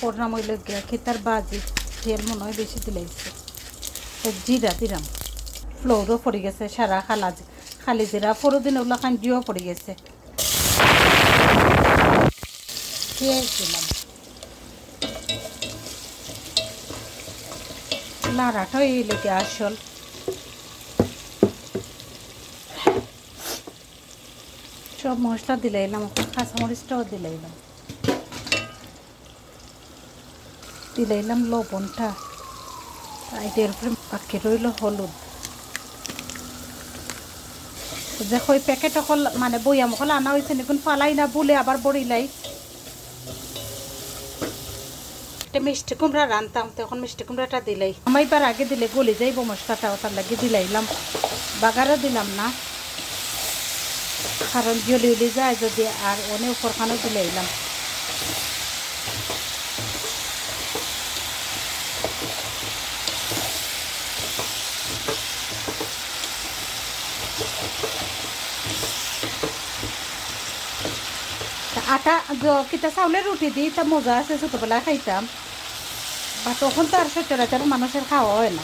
করলাম ওই লোক খেতার বাজি তেল মনে হয় বেশি দিলাইছে জিরা দিলাম ফ্লোরও পড়ে গেছে সারা খালি জিরা পরদিন ওগুলো কাঞ্জিও পড়ে গেছে পেঁয়াজ দিলাম লাড়াটা এই লোকে আসল সব মশলা দিলাইলাম কাঁচামরিচটাও দিলাইলাম লবণটা এটার উপরে বাকি রইল হলুদ যে ওই প্যাকেট অকল মানে বইয়াম অকল আনা হয়েছে এখন ফালাই না বলে আবার বড়িলাই একটা মিষ্টি কুমড়া রানতাম তখন মিষ্টি কুমড়াটা দিলাই আমি এবার আগে দিলে গলি যাইব মশলাটা ওটার লাগে দিলাইলাম বাগারও দিলাম না কারণ জ্বলি উলি যায় যদি আর অনেক উপরখানেও দিলাইলাম আটা কিতা চাউলের রুটি দিই তা মজা আছে ছোটোবেলায় খাইতাম বা তখন তো আর সচরাচর মানুষের খাওয়া হয় না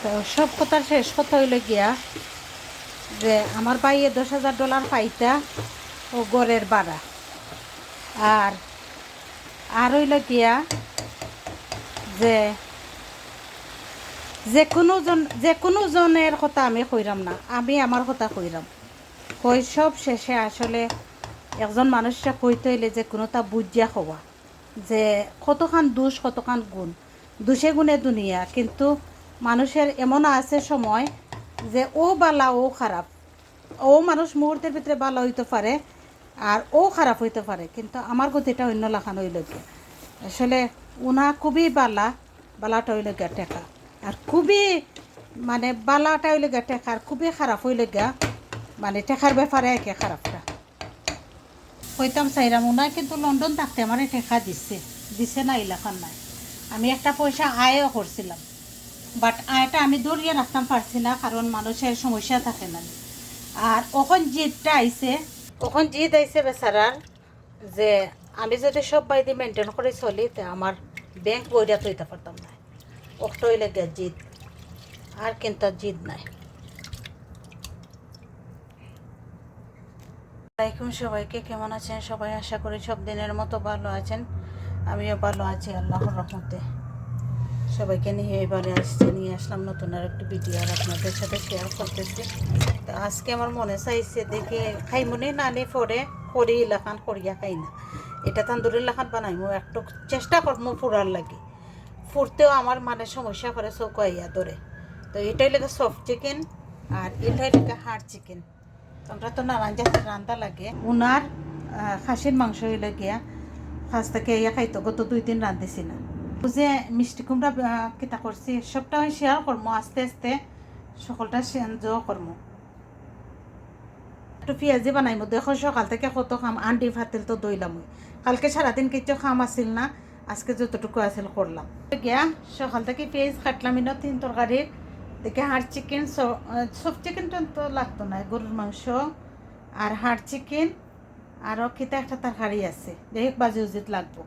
তো সব কথার শেষ কথা হইল গিয়া যে আমার ভাইয়ে $10,000 পাইতা ও গড়ের ভাড়া আর হইল গিয়া যে কোনো জনের কথা আমি কইরাম না আমি আমার কথা কইরাম কই সব শেষে আসলে একজন মানুষটা কইতে হইলে যে কোনোটা বুঝিয়া খাওয়া যে কতখান দোষ কতখান গুণ দোষে গুণে দুনিয়া কিন্তু মানুষের এমন আছে সময় যে ও বালা ও খারাপ ও মানুষ মুহূর্তের ভিতরে ভালো হইতে পারে আর ও খারাপ হইতে পারে কিন্তু আমার গতিটা অন্য লাখান হইল গিয়া আসলে উনা খুবই বালাটা হইল গিয়া টেকা আর খুবই মানে বালাটা হইল গিয়া টেকা আর খুবই খারাপ হইল গিয়া মানে টেকার ব্যাপারে একে খারাপটা কইতাম চাইরাম উনা কিন্তু লন্ডন থাকতে আমার টেকা দিছে না এলাকার নাই আমি একটা পয়সা আয়ও করছিলাম বাট আয়টা আমি দৌড়িয়ে রাখতাম পারছি না কারণ মানুষের সমস্যা থাকে না আর ওখন জিদ আইছে বেচারার যে আমি যদি সব বাইদি মেনটেন করে চলি তে আমার ব্যাংক বইটা তৈতে পারতাম না ওটাই লেগে জিদ আর কিন্তু জিদ নাই আসসালামাইকুম সবাইকে কেমন আছেন সবাই আশা করি সব দিনের মতো ভালো আছেন আমিও ভালো আছি আল্লাহর রহমতে সবাইকে নিয়ে এবারে নিয়ে আসলাম নতুন আর একটু ভিডিও আর আপনাদের সাথে শেয়ার করতেছি তো আজকে আমার মনে চাইছে দেখে খাই মনে না নি পরে করি এলাকান করিয়া খাই না এটা তান্দুরি এলাকান বানাইমো একটু চেষ্টা করবো ফুরার লাগে ফুরতেও আমার মানে সমস্যা করে চৌকাইয়া ধরে তো এটাই লেগে সফট চিকেন আর এটাই লেগে হার্ড চিকেন আমরা তো নানান জাতের রান্না লাগে উনার খাসির মাংস হইলে গিয়া ফার্স্ট থেকে ইয়া খাইতো গত 2 দিন রাঁধতেছি না বুঝে মিষ্টি কুমড়া কিতা করছি সবটা আমি শেয়ার করবো আস্তে আস্তে সকলটা শেয়ার করবো একটু পেঁয়াজি বানাইমো দেখো সকাল থেকে কত খাম আন্ডি ভাতেল তো দইলাম কালকে সারাদিন কিছু খাম আসিল না আজকে যতটুকু আসিল করলাম গিয়া সকাল থেকে পেঁয়াজ কাটলাম ইনো 3 তরকারির দেখে হাড় চিকেন সব চিকেনটা তো লাগতো না গরুর মাংস আর হাড় চিকেন আরও কিতা একটা তরকারি আছে যাই হোক বাজি উজিত লাগবো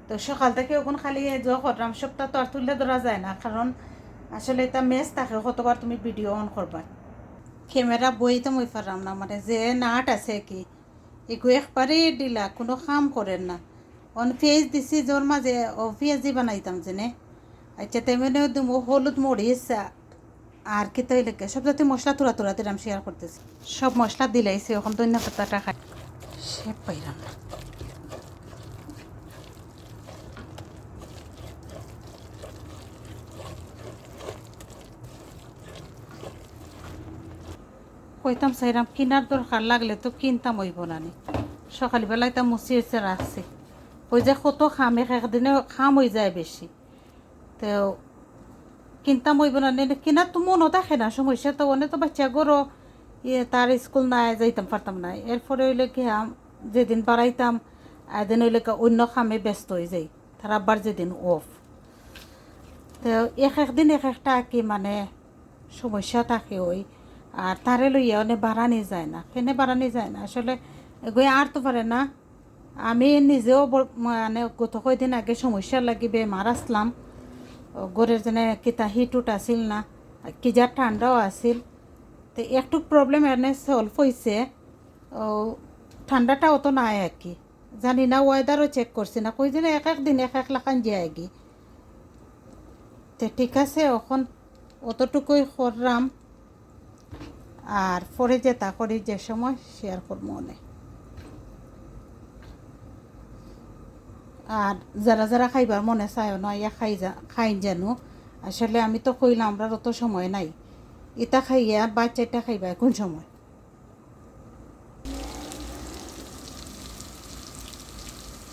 তো সকাল থেকে ওখান খালি যা করলাম সবটা তো আর তুলে ধরা যায় না কারণ আসলে এটা মেস থাকে কতবার তুমি ভিডিও অন করবা ক্যামেরা বই তো মই পারলাম না মানে যে নাট আছে কি এগু একবারে দিলা কোনো কাম করেন না অন পেঁয়াজ দিছি জোর মাঝে ও পেঁয়াজি বানাইতাম যেনে আচ্ছা তেমনি হলুদ মরিচ আর কি তৈরি লেগে সব যাতে মশলা তোরা দিলাম শেয়ার করতেছি সব মশলা দিলাইছি এখন ধনিয়া পাতাটা খাই সে পাইলাম না কইতাম চাইরাম কিনার দরকার লাগলে তো কিনতাম হইব না নি সকালবেলায় তা মুছি হয়েছে রাখছি ওই যে কত খাম একদিনে খাম হয়ে যায় বেশি তো কিনতাম হইব না কিনার তো মনও থাকে না সমস্যা তো অনেক তো বাচ্চা গরো তার স্কুল নাই যাইতাম পারতাম না এরপরে হইলে কি যেদিন বাড়াইতাম এদিন হইলে অন্য খামে ব্যস্ত হয়ে যাই তার আবার যেদিন অফ তো একদিন একটা কি মানে সমস্যা থাকে ওই আর তারে লইয়া অনেক বাড়ানি যায় না কেনে বাড়ানি যায় না আসলে এগুলো আর তো পারে না। আমি নিজেও মানে গত কয়দিন আগে সমস্যার লাগি বেমার আসলাম। ঘরের যেন কিতা হিটুট আসিল না, কি যা ঠান্ডাও আসিল। তো একটু প্রবলেম এনে সলভ হয়েছে। ঠান্ডাটা অত নাই আর কি, জানি না ওয়েদারও চেক করছি না, কই যেন এক এক দিন এক এক লাখান যায় কি। তো ঠিক আছে, এখন অতটুকুই করলাম, আর পরে যে তা করি যে সময় শেয়ার করবো অনেক। আর যারা যারা খাইবার মনে চায় না ইয়া খাই জানো, আসলে আমি তো কইলাম আমরা অত সময় নাই, এটা খাইয়া বাচ্চাটা খাইবা কোন সময়।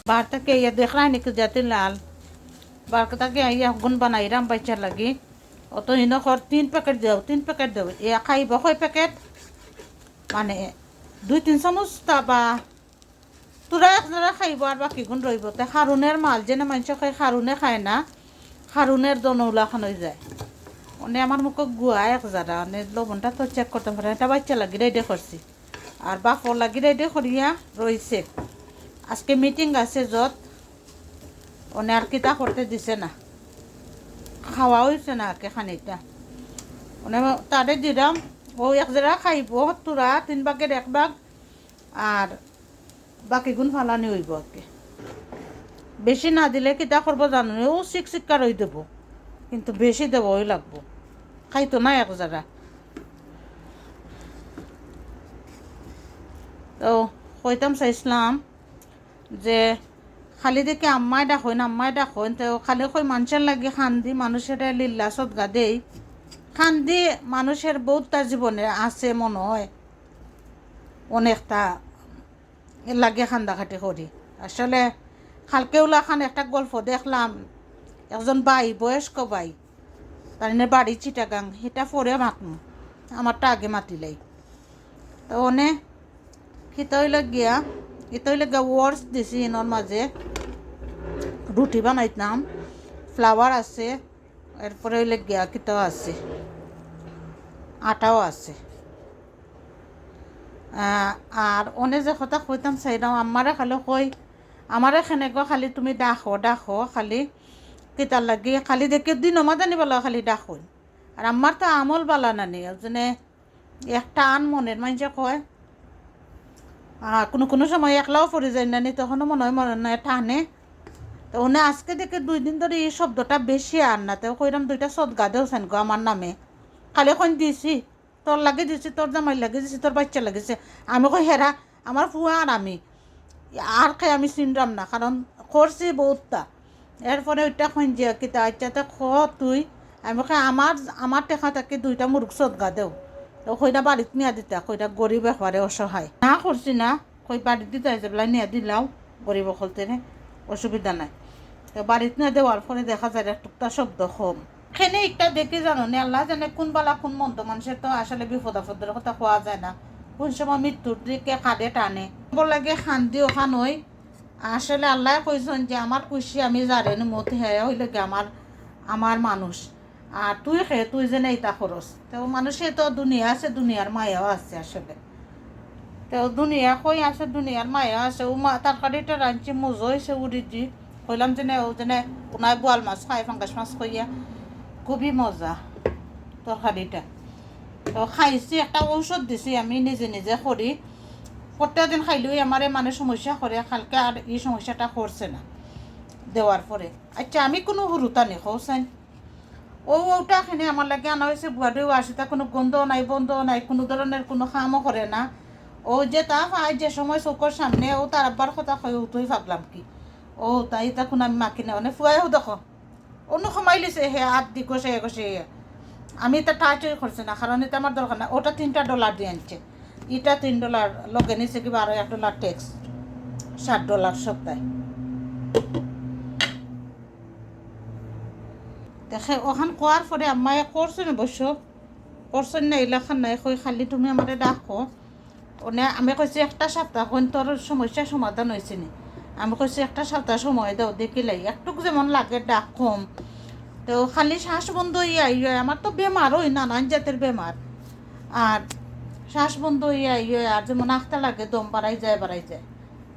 বারটাকে ইয়া দেখলাই নাকি যাতে লাল বারটাকে ইয়া গুণ বানাই রাম বাচ্চার লাগি। অত ইনকর 3 প্যাকেট দেও 3 প্যাকেট দেও, ইয়া খাইব 6 প্যাকেট, মানে 2-3 চামচ তাবা তোরা একজোড়া খাইব আর বাকি গুণ রইব। তা খারুনের মাল যেন মানুষ খায়, খারুনে খায় না, খারুনের দনৌলা খান হয়ে যায়। মানে আমার মুখে গুয়া এক যারা মানে লবণটা তো চেক করতে পারে, এটা বাচ্চা লাগি রেডি করছি আর বাপর লাগি রেডি করিয়া রয়েছে। আজকে মিটিং আছে যত অনে আর কিতা করতে দিছে না, খাওয়া হয়েছে না আগে খানিকটা মানে তারে দিলাম। ও এক জায়গা খাইব তোরা 3 ভাগের 1 ভাগ, আর বাকি গুণ ফালানি হইব আর কি। বেশি না দিলে কিতা করবো জানো, ও শিক্ষার হয়ে দেবো, কিন্তু বেশি দেবো ওই লাগবো, খাইতো না এক জায়গা। তো কইতাম চাইছিলাম যে খালি দেখে আম্মাই ডাকইন তো খালি কই মানুষের লাগে খান্দি মানুষের লিল্লা সদগা দেই, খান্দি মানুষের বহুতটা জীবনে আছে মনে হয় অনেকটা লাগে খান্দাখাটি করি। আসলে খালকেউলা খান একটা গল্প দেখলাম, একজন ভাই বয়স্ক ভাই তার বাড়ি চিটাগাং, সেটা পরে মাতমু আমারটা আগে মাতিলাই। তো অনে হিতইলে গিয়া ওয়ার্স দিছি ইনর মাঝে রুটি বানাইতাম, ফ্লাওয়ার আছে, এরপরে হইলে গিয়া কিতাও আছে, আটাও আছে। আর অনে যে কথা কইতাম চাইলাম আমারে খালি কই আমারে সেনেক খালি তুমি ডাকো খালি কিতার লাগি খালি দেখি দিন জানিব লাগে খালি ডাকো। আর আমার তো আমল বালা নানি যেনে একটা আন মনের মানুষে কয় কোনো সময় একলাও পড়ে যায় নানি, তখনও মনে হয় মনে নয় টানে। তো ওনে আজকে দেখে 2 দিন ধরে এই শব্দটা বেশি আর না, তো কইরাম 2টা সদগা দেওছেন গো আমার নামে, খালি এখন দিছি তোর লাগে দিছি, তোর জামাই লাগে দিছি, তোর বাচ্চা লাগেছে। আমি কই হেরা আমার ফুয়া আর আর খাই আমি চিনরাম না, কারণ করছি বহুতটা। এরপরে ওইটা খঞ্জিয়া কিতা আচ্ছাতে তুই, আমি কই আমার টেকা থাকি 2টা মুরগ সদগা দেও। তো কইটা বাড়িত নিয়ে দিতা, কইটা গরিব একবারে অসহায় না করছি না, কই বাড়িত দিতে যে বেলা নিয়ে দিলাও গরিব খুলতে অসুবিধা নাই। তো বাড়িত নিয়ে দেওয়ার পরে দেখা যায় একটা শব্দ কম খেনে একটা দেখে জানো নি আল্লাহ জানে কোন বালা কোন মন্দ মানুষের তো আসলে বিপদ আপদের কথা কোয়া যায় না, কোন সময় মৃত্যুর দিকে কাঁদে টানে লাগে খান্দি ওখান হই। আসলে আল্লাহ কইছেন যে আমার খুশি আমি জারেন মত হ্যাঁ হইলে কি আমার মানুষ, আর তুই যে নেই তা খরচ। তো মানুষের তো দুনিয়া আছে, দুনিয়ার মায়াও আছে আসলে। তো দুনিয়া কই আছে, দুনিয়ার মায়া আছে। ও তরকারিটা রাঁধছি মজো হয়েছে উড়ি দি কইলাম যে ও যেনে কোনায় বোয়াল মাছ খাই ফাঙ্গাস মাছ কইয়া খুবই মজা তরকারিটা। তো খাইছি, একটা ঔষধ দিছি আমি নিজে নিজে করি, প্রত্যেক দিন খাইলেই আমার মানে সমস্যা করে, কালকে আর এই সমস্যাটা করছে না দেওয়ার পরে। আচ্ছা আমি কোনো হুরুতা নেই খোসেন ওটা এখানে আমার লাগে আনা হয়েছে, বুয়াদেও আসে, তা কোনো গন্ধও নাই বন্ধও নাই, কোনো ধরনের কোনো কামও করে না। ও যে তা পায় যে সময় চৌকর সামনে ও তার আব্বার কথা কয় তুই ভাবলাম কি ও তাই তা কোনো আমি মাকি না মানে ফুয়াইও দেখো অন্য সময় লিছে হে হাত দি কষে কষে। আমি এটা টাইটই করছি না, কারণ এটা আমার দরকার না। ওটা $3 দিয়ে আনছে, এটা $3 লগে নিছে কিবা আরো $1 ট্যাক্স, $7 সপ্তাহে। দেখে ওখান কোয়ার পরে আম্মাই করছেন অবশ্য, করছেন না এলাকান নাই কই খালি তুমি আমাদের ডাকো। ওনে আমি কইছি একটা সপ্তাহ কোন তোর সমস্যার সমাধান হয়েছে নি, আমি কইছি একটা সপ্তাহ সময় দাও দেখিলাই একটুক যেমন লাগে ডাক কম। তো খালি শ্বাস বন্ধ আমার তো বেমার ওই নানান জাতের বেমার, আর শ্বাস বন্ধ হইয়া ইয়ে আর যেমন আখতা লাগে দম বাড়াই যায়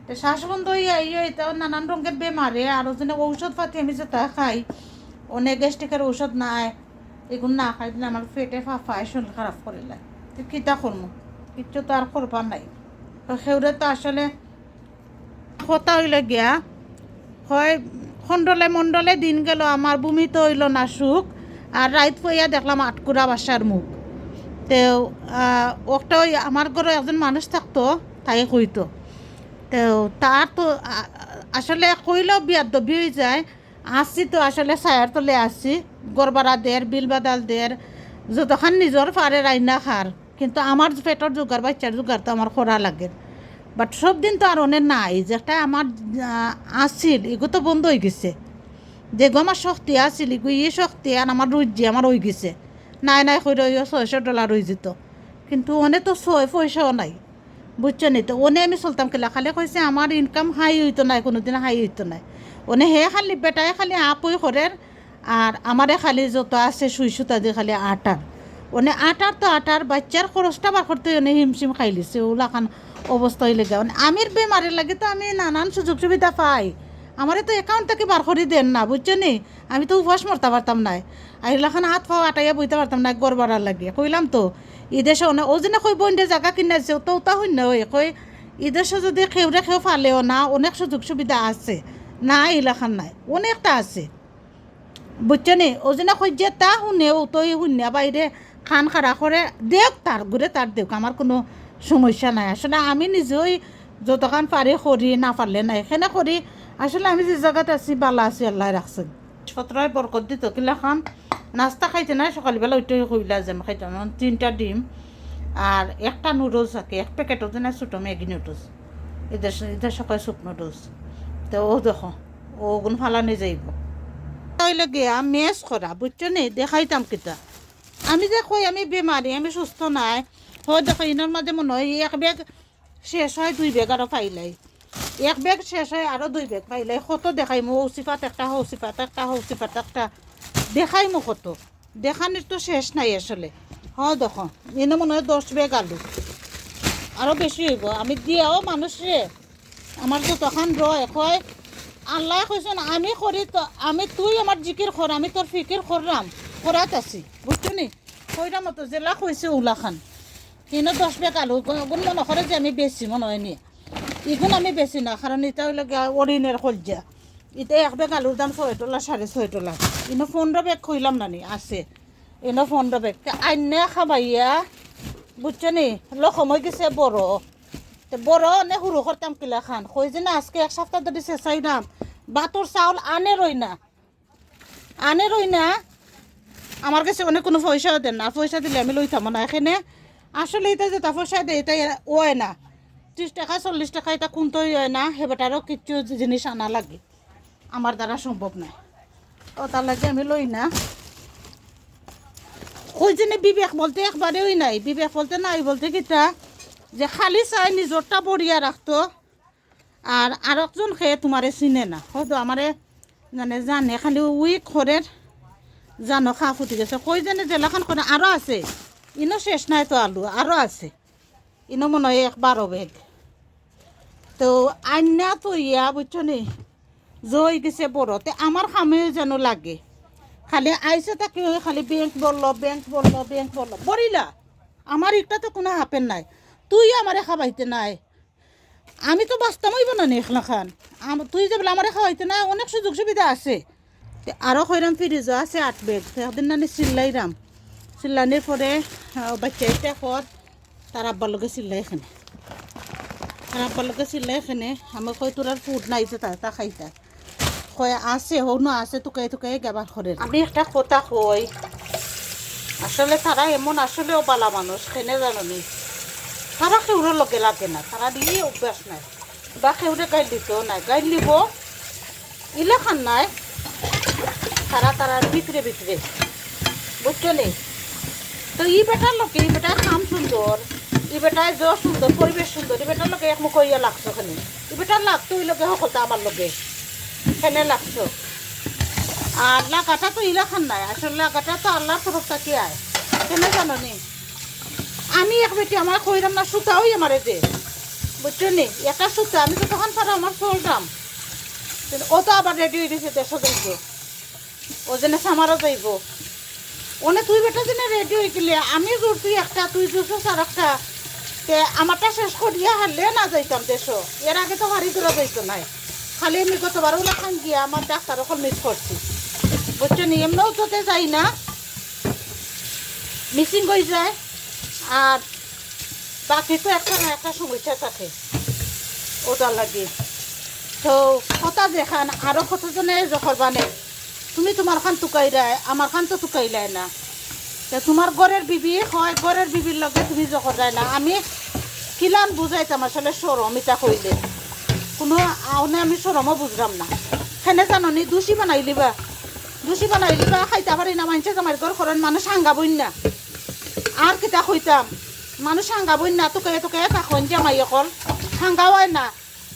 তো শ্বাস বন্ধ হইয়া ইয়ে এটাও নানান রঙের বেমারে আরও যেন ঔষধ পাতি আমি যেটা খাই অনেক গ্যাস্ট্রিকের ঔষধ নাই এগুলো না খাই দিলে আমার পেটে ফাফায় শরীর খারাপ করিলে তো কীটা করবো কিচ্ছু তো আর করবার নাই তো সেউরে তো আসলে কথা হইলে গিয়া হয় খণ্ডলে মণ্ডলে দিন গেল আমার বমি তো হইল না সুখ আর রাইত পইয়া দেখলাম আটকুরা বাসার মুখ তো ওটা ওই আমার ঘরে একজন মানুষ থাকতো তাই কইতো তো তার তো আসলে কইলেও বিয়ার দবি হয়ে যায় আসছি তো আসলে ছায়ার তলে আসছি গড়বাড়া দের বিল বাদাল দের যতক্ষণ নিজের পারে রাইনা খার কিন্তু আমার পেটর জোগাড় বাচ্চার জোগাড় তো আমার খরা লাগে বাট সব দিন তো আর অনেক নাই যেটা আমার আসছিল এগুলো তো বন্ধ হয়ে গেছে যেগো আমার শক্তি আসছিল এগু ই শক্তি আর আমার রুজি আমার হয়ে গেছে নাই নাই করে $600 হয়ে যেত কিন্তু অনেক তো 6 পয়সাও নাই বুঝছো নি তো ওনে আমি চলতাম কেলা খালি কইছে আমার ইনকাম হাই হইতো নাই কোনোদিন হাই হইতো নাই ওনে হে খালি বেটায় খালি আপই করের আর আমারে খালি যত আছে সুই সুতা দিয়ে খালি আটার ওনে আটার বাচ্চার খরচটা বার করতে ওনে হিমশিম খাই লিছে ওলাখান অবস্থা হইলে গা আমির বেমারের লাগে তো আমি নানান সুযোগ সুবিধা পাই আমারে তো অ্যাকাউন্ট থেকে বার করে দেন না বুঝছো নি আমি তো উপবাস মরতে পারতাম নাই আর এলাখান হাত পাও আটাইয়া বইতে পারতাম না গড় বাড়ার লাগে কইলাম তো ইদেশে ও যেন কই বইন্ডে জায়গা কিনাছে তো তা শূন্য হয়ে কই ইদেশে যদি খেউরে খেউ ফালেও না অনেক সুযোগ সুবিধা আছে না এলাখান নাই অনেকটা আছে বুঝছো নি ও যেন কই যে তা শুনেও তো শূন্য বাইরে খান খারা করে দেখ তার ঘুরে তার দেখ আমার কোনো সমস্যা নাই আসলে আমি নিজেই যতক্ষণ পারি করি না পারলে নাই এখানে করি আসলে আমি যে জায়গাতে আছি বালা আছি আল্লাহ রাখছেন সতরায় বরকত দিত কিলা খান নাস্তা খাইতে নাই সকালবেলা ওইটাই কইলা যে খাইতাম 3টা ডিম আর একটা নুডলস থাকে এক প্যাকেটও দিন ছোটো ম্যাগি নুডলস এদের সকালে স্যুপ নুডলস তো ও দেখো ওগুন ফালানি যাইব তাইলে গিয়া মেস করা বুঝছো নি দেখাইতাম কিতা আমি যে কই আমি বেমারি আমি সুস্থ নাই হয় দেখো ইনার মাঝে মনে হয় এক ব্যাগ শেষ হয় 2 ব্যাগ আরও পাইলাই এক ব্যাগ শেষ হয় আরও 2 ব্যাগ পাইলাই কত দেখাই মো হৌসিপাত একটা একটা দেখাই মো কত দেখানির তো শেষ নাই আসলে দেখো এনে মনে হয় 10 ব্যাগ আলু আরও বেশি হইব আমি দিয়াও মানুষরে আমার তো তখন রয় কয় আল্লাহ কইছেন আমি করি তো তুই আমার জিকির কর আমি তোর ফিকির করলাম করাত আছি বুঝছো নি কইরা মতো জেলা কইছে উলাখান কিন্তু 10 ব্যাগ আলু গুণ মনে করে যে আমি বেশি মনে হয় নি এগুন আমি বেশি না কারণ এটা হইলে অরিনের কলজা এটা এক ব্যাগ আলুর দাম $6 $6.5 ইনো 15 ব্যাগ কইলাম নানি আছে ইনো 15 ব্যাগ আইনে খাবাইয়া বুঝছো নি লকম হয়ে গেছে বড় বড় নে সরু করতাম কিলা খান কই যে না আজকে 1 সপ্তাহ ধরে চেঁচাই দাম বাতর চাউল আনে রই না আমার কাছে অনেক কোনো পয়সাও দেন না পয়সা দিলে আমি লইতাম না এখানে আসলে এটা যেটা পয়সা দেয় এটা ওয় না 30 টাকা 40 টাকা এটা কোনটাই হয় না হেবেটারও কিছু জিনিস আনা লাগে আমার দ্বারা সম্ভব নয় তার লাগে আমি লই না ওই জন্য বিবেক বলতে একবারেই নাই বিবেক বলতে নাই বলতে কিটা যে খালি চাই নিজরটা বড়িয়া রাখতো আর একজন খেয়ে তোমারে চিনে না হয়তো আমারে জানে খালি উইক খরের জানো খা ফুটি গেছে কই জানে জেলাখান করে আরও আছে ইনো শেষ নাই তো আলু আরও আছে ইনো মনে হয় 12 ব্যাগ তো আইনা তো বুঝছো নি জয় গেছে বড়তে আমার খামেও যেন লাগে খালি আইসে তাকে খালি ব্যাংক বললো বলিলা আমার একটা তো কোনো হাপেন নাই তুই আমারে খাবাইতে নাই আমি তো বাঁচতাম হইব না এখলা খান তুই যে বলে আমারে খাওয়াইতে নাই অনেক সুযোগ সুবিধা আছে আরও খৈরাম ফ্রিজও আছে 8 ব্যাগ একদিন নানি চিল্লাইরাম চিল্লানির পরে বাচ্চা এটা কর তার আব্বার লোকে চিল্লাই এখানে আমি কই তোর আর ফুড নাইছে তা খাইতা কয় আছে হনো আছে তুকাই গাবার করে আমি একটা কথা কই আসলে তারা এমন আসলেও বালা মানুষ কেনে জানো নি তারা কেউরে লগে লাগে না তারা দিয়ে অভ্যাস নাই বা কেউরে গাইড দিতেও নাই গাইড লিব ইলাখান নাই তারার ভিতরে বুঝছো নি তো ই বেটার লোকে ই বেটার কাম সুন্দর ই বেটায় জ সুন্দর পরিবেশ সুন্দর ই বেটার লোকে এক মুখ ইয়া লাগছো খানি ই বেটার লাগতো ওই লোকে সকলটা আমার লোকে খেনে লাগছো আর লাগাটা তো ইলাখান নাই আসলে লাগাটা তো আল্লাহর তরফ থেকে আয় কেন জানো নি আমি এক বেটি আমার কইরাম না সুতাওই আমারে দে বুঝছো নি একটা সুতা আমি তো তখন পারো আমার চলতাম ও তো আবার রেডি হয়ে গেছে দেড়শো যাইব ও যেন সামারও যাইব ওনে তুই বেটা যেন রেডি হয়ে গেলে আমি জোর তুই একটা তুই জোরছো আর একটা তে আমারটা শেষ করিয়া হারলে না যাইতাম দেশো এর আগে তো হারি করে যাইতো নাই খালি আমি গতবার ওলা খান গিয়া আমার ডাক্তার ওখানে মিস করছি বুঝছো নি এমনিও তোতে যাই না মিসিং হয়ে যায় আর বাকি তো একটা না একটা সমস্যা থাকে ওটার লাগে তো কথা দেখান আরও কতজনে জখরবানে তুমি তোমার খান টুকাই দেয় আমার খান তো টুকাই দেয় না তো তোমার ঘরের বিবি হয় ঘরের বিবির লগে তুমি জখর দেয় না আমি কিলান বুঝাইতাম আসলে সরম এটা কইলে কোনো আউনে আমি সরমও বুঝলাম না সেনে জানো নি দোষী বানাই লিবা খাইতে পারি না মানুষে আমার ঘর করেন মানুষ হাঙ্গাবই না আর কিতা কইতাম মানুষ হাঙ্গাবই না তোকে তখন জামাই অকল হাঙ্গাওয়াই না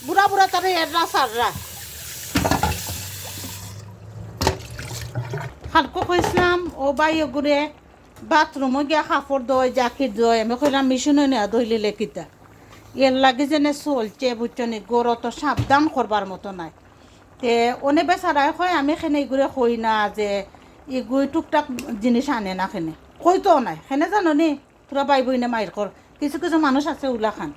বুড়া বুড়া তারে এররা সাররা খালকো কইসলাম ও বাইও ঘুরে বাথরুমও গিয়া কাপড় দয় জাকির দয় আমি কইলাম মেশিনও নেওয়া দইলে কিতা এর লাগে যেনে চলছে বুঝছনি গড় তো সাবধান করবার মতো নাই তে অনে বেচারাই কয় আমি খেনে এগুলো কই না যে এগুলো টুকটাক জিনিস আনে না খেনে কইতো নাই সেনে জানো নি তোরা বাই বই না মায়ের কর কিছু কিছু মানুষ আছে ওলা খান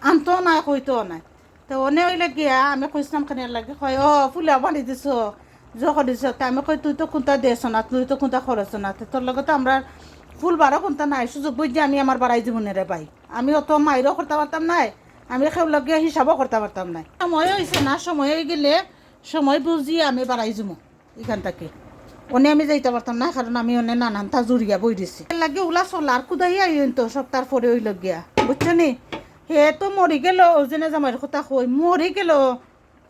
আনতো নাই কইতো নাই তো অনে ওইলে গিয়া আমি কইসলাম খানে লাগে কয় ও ফুলা বানি দিছ যখন দিছ তা আমি কই তুই তো কোনটা দেছ না তুই তো কোনটা খরচ না তোর লগত আমরা ফুল বারো কোনটা নাই সুযোগ বুঝছি আমি আমার বাড়াই জীবনেরে পাই আমি অত মাইরও করতে পারতাম নাই আমি খেউ লগে হিসাবও করতে পারতাম নাই সময় হয়েছে না সময় হয়ে গেলে সময় বুঝি আমি বাড়াই যাবো এখান থেকে অনে আমি যাইতে পারতাম না কারণ আমি অনে নানান তা জুড়িয়া বই দিছি লাগে ওলা চলার কুদাই আইন তো সপ্তাহ পরে ওই লগিয়া বুঝছো নি হে তো মরি গেল ওজনে জামাইয়ের কথা কই মরি গেল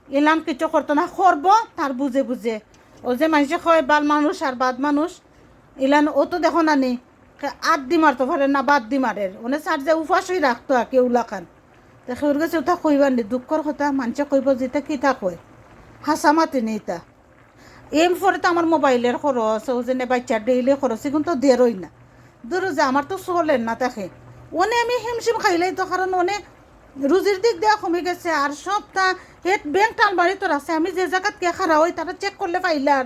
এলাম কিছু করতো না করবো তার বুঝে বুঝে ও যে মানুষে কয় বাল মানুষ আর বাদ মানুষ এলান ও তো দেখো নানি আট দি মারতো পারে না বাদ দি মারের ওনে চার যে উপাস হয়ে রাখতো আর কেউ লাখান দেখে ওর কাছে ওটা কইবার নি দুঃখর কথা মানুষে কইব যেটা কিতা কয় হাসা মাতি নেই তা এম পরে তো আমার মোবাইলের খরচ ও যেনে বাচ্চার ডেইলি খরচ এখন তো দেরই না দূর যে আমার তো চলেন না তাকে ওনে আমি হিমশিম খাইলেই তো কারণ ওনে রুজির দিক দেওয়া কমে গেছে আর সবটা হেট ব্যাংক টানবাড়ি তোর আছে আমি যে জায়গাত কে খারা হই তারা চেক করলে পাইলার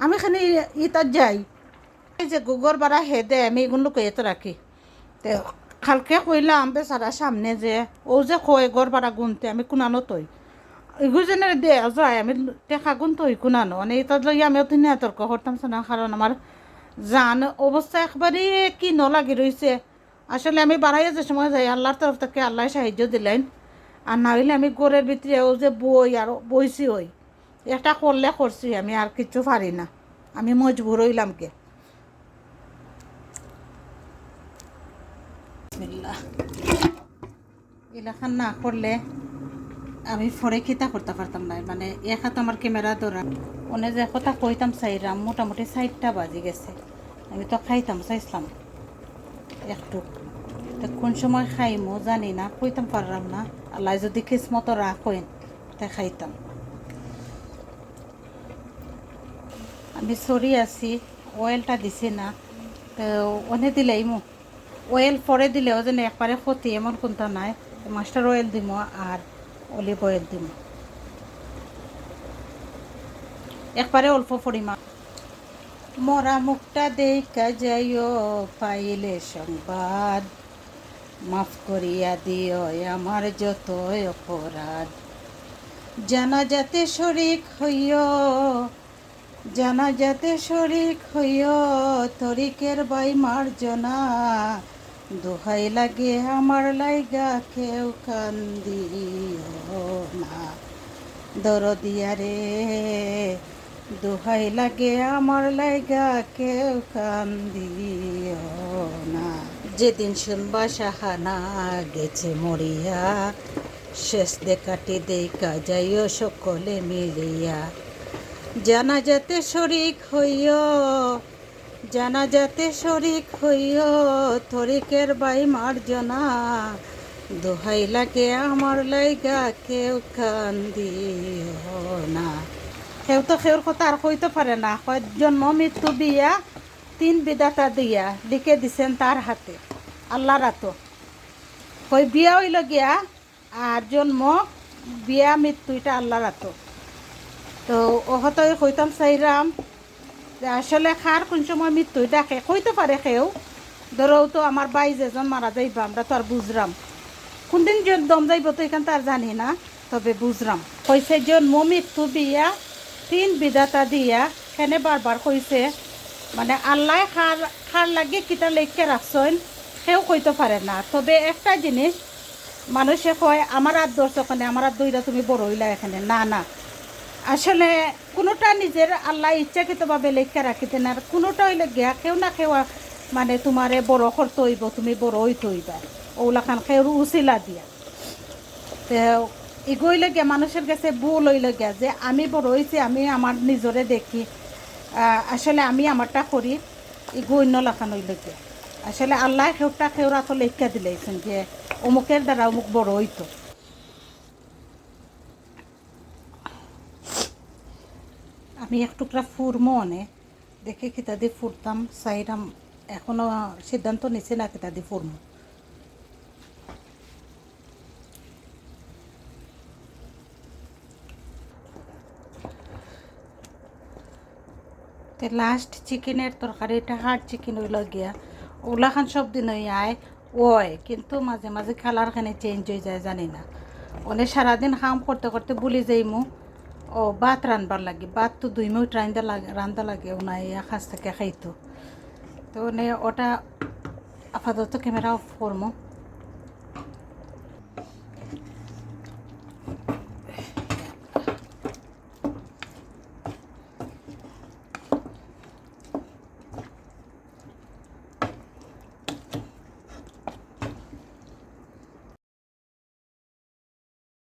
আমি এখানে ইতার যাই এই যে গোগর বাড়া হে দে আমি এগুলো কয়ে তো রাখি তো খালকে কইলাম বেচারা সামনে যে ও যে কয় গড় বাড়া গুনতে আমি কোনানো তৈ এগুলো যেন দে যায় আমি টেকা গুন তৈ কোনানো মানে এটার লইয়া আমি অত নিয়ে তর্ক করতাম না কারণ আমার জান অবস্থা একবারই কি নলাগি রয়েছে আসলে আমি বাড়াইয়া যে সময় যাই আল্লাহর তরফ থেকে আল্লাহ সাহায্য দিলেন আর না হইলে আমি গোড়ের ভিতরে ও যে বই আর বইছি হই এটা করলে করছি আমি আর কিছু পারি না আমি মজবুর হইলাম কে এলাকান না করলে আমি ফরে খিতা করতে পারতাম না মানে এক হাত আমার ক্যামেরা ধরা ওনে যে কথা কইতাম চাইরাম মোটামুটি 4টা বাজে গেছে আমি তো খাইতাম চাইছিলাম একটু তো কোন সময় খাইমো জানি না কইতাম পারলাম না আল্লাহ যদি কিসমত রাখেন তাই খাইতাম আমি সরি আছি অয়েলটা দিছি না তো অনে দিলেই মো অয়েল পরে দিলেও যেন একবারে ক্ষতি এমন কোনটা নাই মাস্টার অয়েল দিব আর অলিভ অয়েল দিব একবারে অল্প পরিমাণ মরা মুখটা দেখা যাইও পাইলে সংবাদ মাফ করিয়া দিও আমার যত অপরাধ জানাজাতে শরিক হইও তরিকের বাই মার্জনা দোহাই লাগে আমার লাইগা কেউ কান্দিও না দরদিয়া রে দোহাই লাগে আমার লাইগা কেউ কান্দিও না যেদিন শুনবা সাহানা গেছে মরিয়া শেষ দেখাটি দেখা যাইও সকলে মিলিয়া জানাজাতে শরিক হইও তরিকের বাই মার্জনা দোহাই লাগে আমার লাইগা কেউ কান্দিও না কেউ তো কেউর কথা আর কইতে পারে না জন্ম মৃত্যু বিয়া 3 বিধাতা দিয়া লিখে দিছেন তার হাতে আল্লাহ রাতো কই বিয়া হইল গিয়া আর জন্ম বিয়া মৃত্যু এটা আল্লাহ রাতো। তো ওহতই কইতাম চাইরাম যে আসলে খার কোন সময় মৃত্যু ডাকে কইতে পারে কেউ, ধরো তো আমার বাই যেজন মারা যাইব আমরা তো আর বুঝরাম, কোনদিন দম যাইব তো এখান তো আর জানি না, তবে বুঝরাম কইছে জন্ম মৃত্যু বিয়া তিন বিধাতা দিয়া সেনে বারবার কইছে, মানে আল্লাহ খার খার লাগে কিতা লেখকে রাখছেন কেউ কইতে পারে না। তবে একটা জিনিস মানুষে কয় আমার আর দর্শকনে আমার আর দইরা তুমি বড় হইলা এখানে, না না আসলে কোনোটা নিজের আল্লাহ ইচ্ছাকৃতভাবে লেখা রাখিতে না, আর কোনোটা হইলে গিয়া কেউ না কেউ মানে তোমারে বড় করতে হইব, তুমি বড় হইতে হইবা ওগুলাখান কেউ উচিলা দিয়া। তো এগোইলে গিয়া মানুষের কাছে ভুল হইলে গিয়া যে আমি বড় হয়েছি আমি আমার নিজরে দেখি, আসলে আমি আমারটা করি এগো অন্য লেখান হইলে গিয়া আসলে আল্লাহ কেউটা কেউরা তো লেখা দিলেছেন যে অমুকের দ্বারা অমুক বড় হইতো। আমি এক টুকরা ফুরমো অনে দেখে কিতা দিয়ে ফুরতাম সাইরাম, এখনও সিদ্ধান্ত নিছি না কিতা দিয়ে ফুরমো। তো লাস্ট চিকেনের তরকারিটা হার্ড চিকেন হইল গিয়া ওগুলাখান সব দিন আয় ওয়, কিন্তু মাঝে মাঝে কালারখানে চেঞ্জ হয়ে যায় জানি না, অনেক সারাদিন কাম করতে করতে ভুলে যাইমু ও ভাত রানবার লাগে, ভাত তো 2 মিনিট রান্দা লাগে ওনাই কাছ থেকে খাইতো। তো ওটা আপাতত ক্যামেরা অফ করবো।